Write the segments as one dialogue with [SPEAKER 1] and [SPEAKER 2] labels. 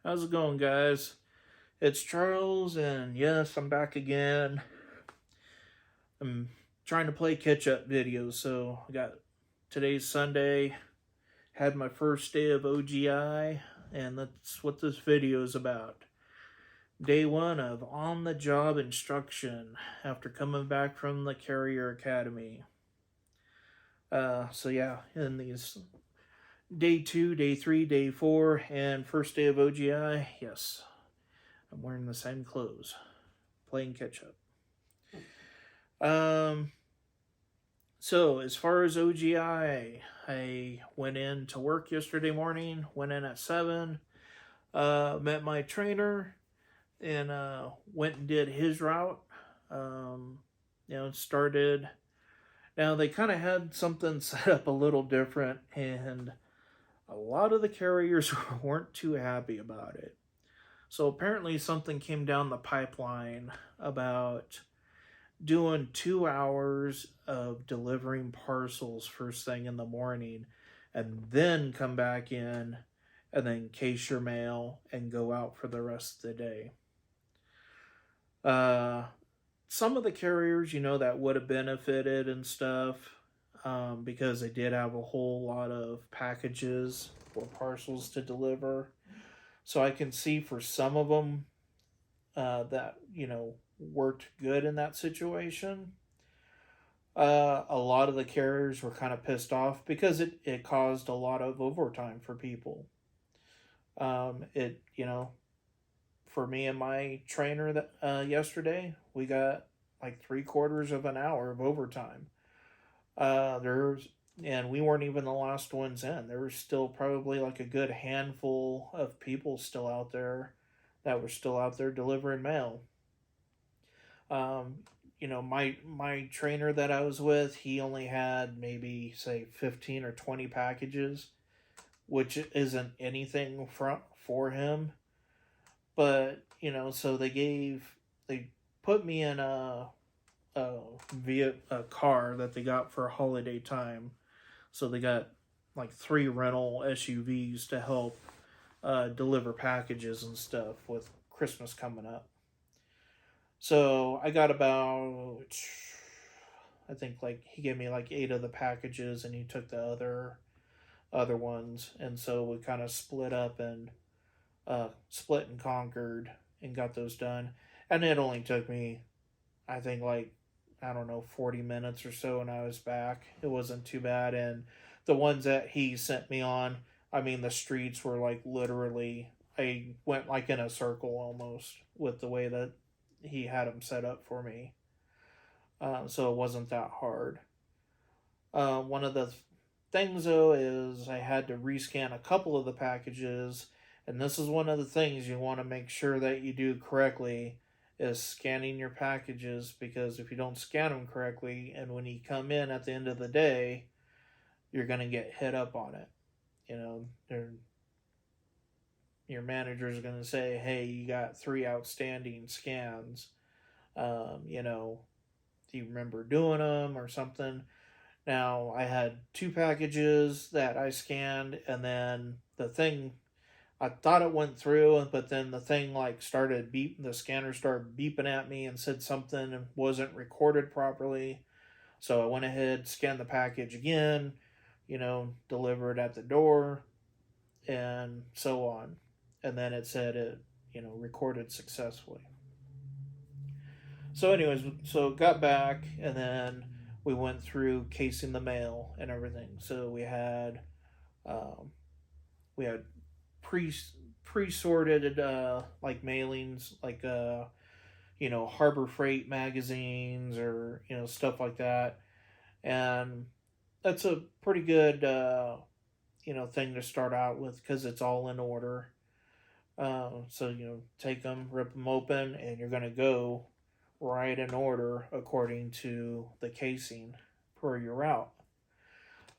[SPEAKER 1] How's it going, guys? It's Charles, and yes, I'm back again. I'm trying to play catch up videos, so I got today's Sunday, had my first day of OGI, and that's what this video is about. Day one of on the job instruction after coming back from the Carrier Academy. So yeah, in these day two, day three, day four, and first day of OGI, yes, I'm wearing the same clothes, playing catch up. Um, so as far as I went in to work yesterday morning, went in at 7, met my trainer, and went and did his route. Um, started. Now they kind of had something set up a little different, and a lot of the carriers weren't too happy about it. So apparently something came down the pipeline about doing 2 hours of delivering parcels first thing in the morning and then come back in and then case your mail and go out for the rest of the day. Uh, some of the carriers, that would have benefited and stuff because they did have a whole lot of packages or parcels to deliver. So I can see for some of them that, worked good in that situation. A lot of the carriers were kind of pissed off because it caused a lot of overtime for people. For me and my trainer that yesterday, we got like 3/4 of an hour of overtime. There's and we weren't even the last ones in. There was still probably like a good handful of people still out there that were still out there delivering mail. Um, my trainer that I was with, he only had maybe say 15 or 20 packages, which isn't anything for him. But so they put me in a car that they got for a holiday time. So they got like 3 rental SUVs to help deliver packages and stuff with Christmas coming up. So I got about, I think like he gave me like 8 of the packages, and he took the other ones, and so we kind of split and conquered and got those done, and it only took me, I think like, I don't know, 40 minutes or so, and I was back. It wasn't too bad, and the ones that he sent me on, I mean, the streets were like literally, I went like in a circle almost with the way that he had them set up for me. So it wasn't that hard. One of the things though is I had to rescan a couple of the packages, and this is one of the things you want to make sure that you do correctly is scanning your packages, because if you don't scan them correctly and when you come in at the end of the day, you're going to get hit up on it. Your manager is going to say, hey, you got 3 outstanding scans. Do you remember doing them or something? Now, I had 2 packages that I scanned, and then I thought it went through, but then the thing like the scanner started beeping at me and said something wasn't recorded properly. So I went ahead, scanned the package again, delivered at the door, and so on. And then it said it, recorded successfully. So, anyways, so got back, and then we went through casing the mail and everything. So um, we had pre pre sorted like mailings, like Harbor Freight magazines, or stuff like that, and that's a pretty good thing to start out with because it's all in order. So take them, rip them open, and you're gonna go right in order according to the casing per your route.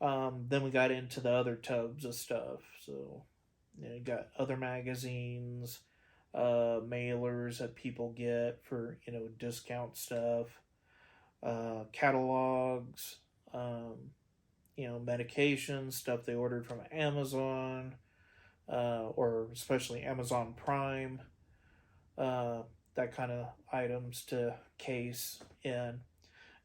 [SPEAKER 1] Then we got into the other tubs of stuff. So you got other magazines, mailers that people get for discount stuff, catalogs, medication stuff they ordered from Amazon, or especially Amazon Prime, that kind of items to case in,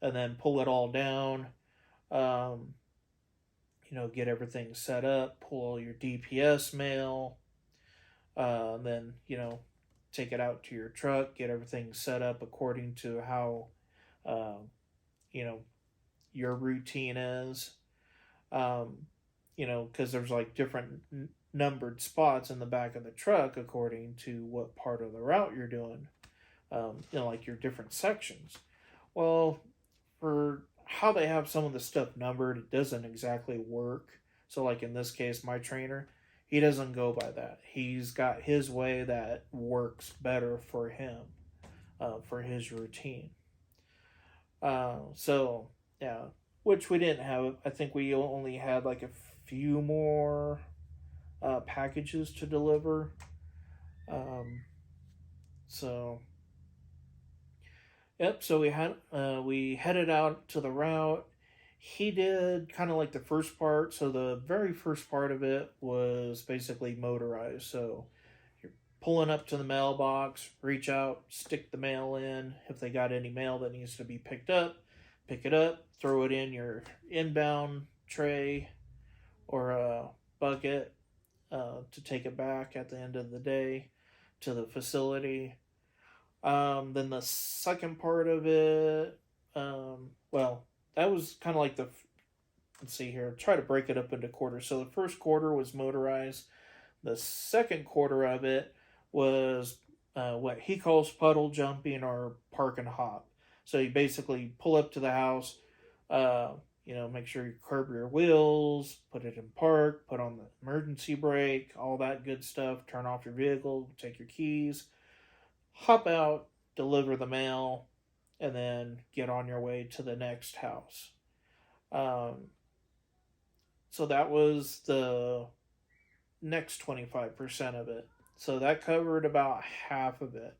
[SPEAKER 1] and then pull it all down. Um, get everything set up, pull all your DPS mail, then take it out to your truck, get everything set up according to how uh, you know your routine is. Um, because there's like different numbered spots in the back of the truck according to what part of the route you're doing. Like your different sections. Well, for how they have some of the stuff numbered, it doesn't exactly work. So, like in this case, my trainer, he doesn't go by that. He's got his way that works better for him, for his routine. So, yeah, which we didn't have. I think we only had like a few more packages to deliver. Um, so Yep. So we headed out to the route. He did kind of like the first part. So the very first part of it was basically motorized. So you're pulling up to the mailbox, reach out, stick the mail in. If they got any mail that needs to be picked up, pick it up, throw it in your inbound tray or a bucket to take it back at the end of the day to the facility. Then the second part of it, well, that was kind of like let's see here, try to break it up into quarters. So the first quarter was motorized. The second quarter of it was what he calls puddle jumping or park and hop. So you basically pull up to the house, make sure you curb your wheels, put it in park, put on the emergency brake, all that good stuff, turn off your vehicle, take your keys, hop out, deliver the mail, and then get on your way to the next house. Um, so that was the next 25% of it. So that covered about half of it.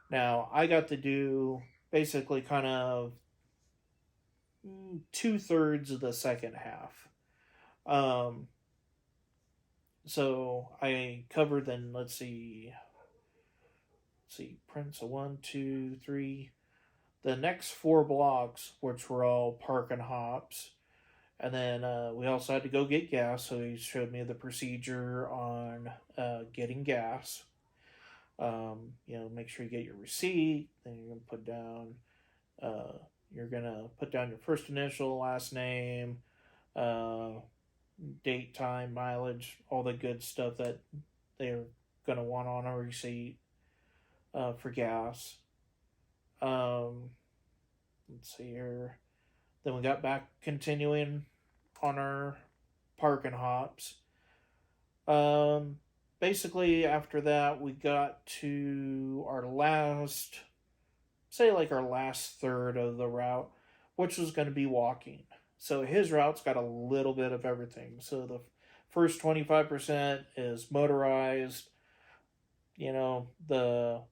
[SPEAKER 1] Now, I got to do basically kind of 2/3 of the second half. Um, so I covered then, let's see, prints of 1, 2, 3. The next 4 blocks, which were all park and hops, and then we also had to go get gas. So he showed me the procedure on getting gas. Make sure you get your receipt. Then you're gonna put down your first initial, last name, uh, date, time, mileage, all the good stuff that they're gonna want on a receipt for gas. Let's see here. Then we got back continuing on our park and hops. Basically, after that, we got to our last, say, like our last third of the route, which was going to be walking. So his route's got a little bit of everything. So the first 25% is motorized. The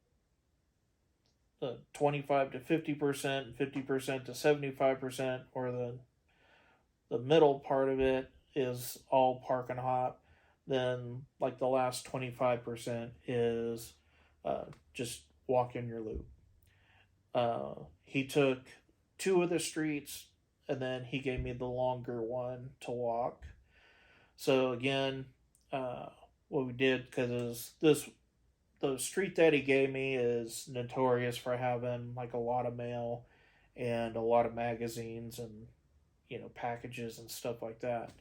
[SPEAKER 1] 25 to 50%, 50% to 75%, or the middle part of it is all park and hop. Then, like the last 25% is just walk in your loop. He took 2 of the streets, and then he gave me the longer one to walk. So again, what we did, because the street that he gave me is notorious for having like a lot of mail and a lot of magazines and packages and stuff like that.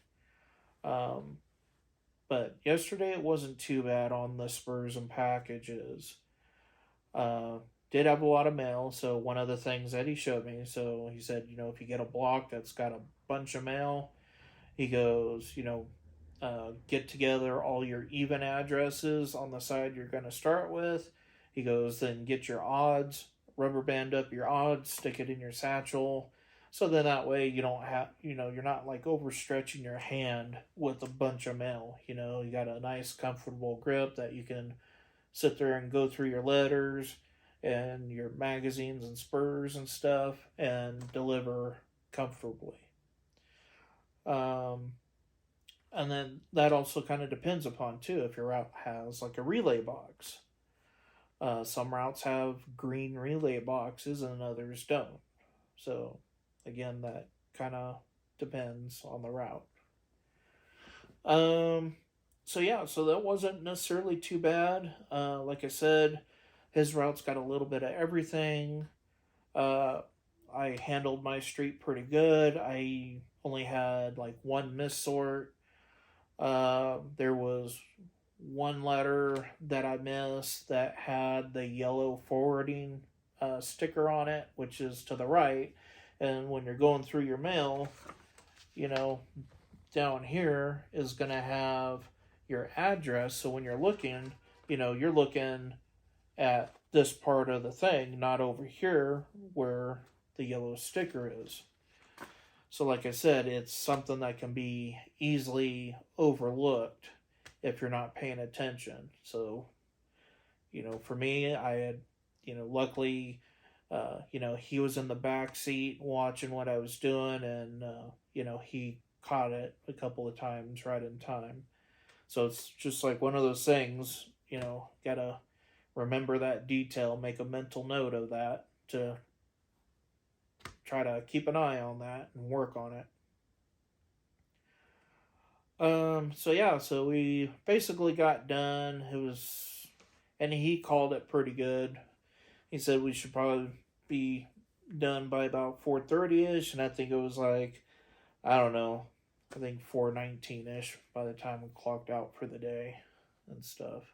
[SPEAKER 1] But yesterday it wasn't too bad on the spurs and packages. Did have a lot of mail, so one of the things that he showed me, so he said, if you get a block that's got a bunch of mail, he goes, get together all your even addresses on the side you're going to start with. He goes, then get your odds, rubber band up your odds, stick it in your satchel. So then that way you don't have, you're not like overstretching your hand with a bunch of mail. You got a nice, comfortable grip that you can sit there and go through your letters and your magazines and spurs and stuff and deliver comfortably. And then that also kind of depends upon too if your route has like a relay box. Some routes have green relay boxes and others don't. So again, that kind of depends on the route. Um, so yeah, so that wasn't necessarily too bad. Like I said, his route's got a little bit of everything. Uh, I handled my street pretty good. I only had like one missort. There was one letter that I missed that had the yellow forwarding sticker on it, which is to the right. And when you're going through your mail, you know, down here is going to have your address. So when you're looking, you're looking at this part of the thing, not over here where the yellow sticker is. So, like I said, it's something that can be easily overlooked if you're not paying attention. So, for me, I had, luckily, he was in the back seat watching what I was doing, and, he caught it a couple of times right in time. So it's just like one of those things, gotta remember that detail, make a mental note of that to try to keep an eye on that and work on it. So we basically got done. And he called it pretty good. He said we should probably be done by about 4:30ish, and I think it was like, I don't know, I think 4:19ish by the time we clocked out for the day and stuff.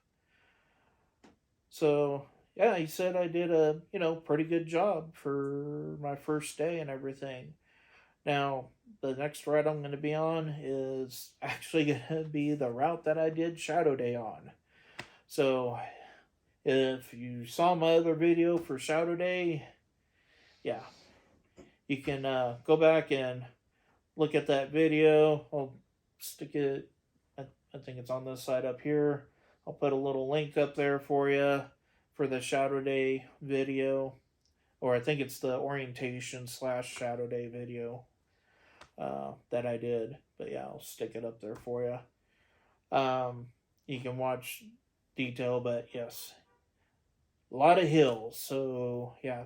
[SPEAKER 1] So yeah, he said I did a pretty good job for my first day and everything. Now the next route I'm going to be on is actually going to be the route that I did Shadow Day on. So if you saw my other video for Shadow Day, yeah, you can go back and look at that video. I'll stick it, I think it's on this side up here. I'll put a little link up there for you for the Shadow Day video. Or I think it's the orientation / Shadow Day video that I did. But yeah, I'll stick it up there for you. You can watch detail, but yes, a lot of hills. So yeah,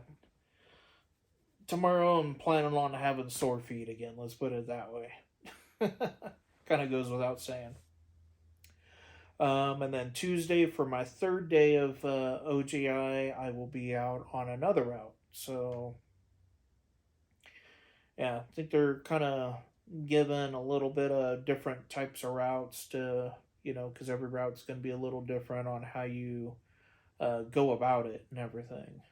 [SPEAKER 1] tomorrow I'm planning on having sore feet again. Let's put it that way. Kind of goes without saying. And then Tuesday, for my third day of OGI, I will be out on another route. So yeah, I think they're kind of given a little bit of different types of routes to, because every route's going to be a little different on how you go about it and everything.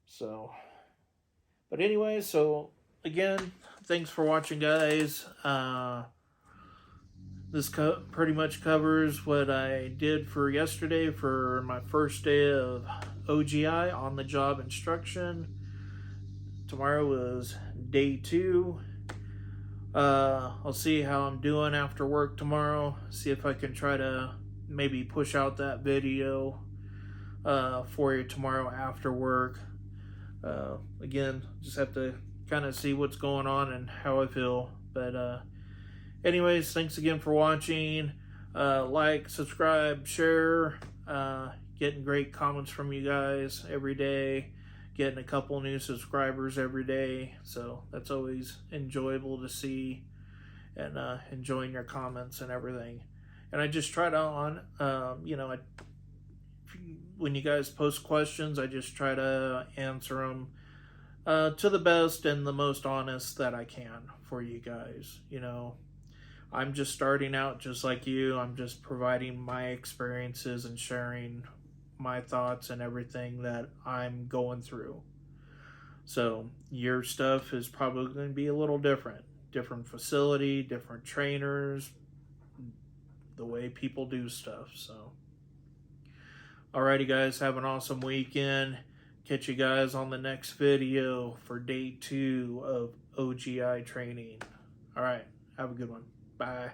[SPEAKER 1] So, but anyway, so again, thanks for watching, guys. This pretty much covers what I did for yesterday for my first day of OGI, on the job instruction. Tomorrow is day 2. I'll see how I'm doing after work tomorrow. See if I can try to maybe push out that video for you tomorrow after work. Again, just have to kind of see what's going on and how I feel. But anyways, thanks again for watching. Like, subscribe, share. Getting great comments from you guys every day. Getting a couple new subscribers every day. So that's always enjoyable to see. And enjoying your comments and everything. And I just try to, when you guys post questions, I just try to answer them to the best and the most honest that I can for you guys. I'm just starting out just like you. I'm just providing my experiences and sharing my thoughts and everything that I'm going through. So your stuff is probably going to be a little different. Different facility, different trainers, the way people do stuff. So alrighty, guys, have an awesome weekend. Catch you guys on the next video for day 2 of OGI training. Alright, have a good one. Bye.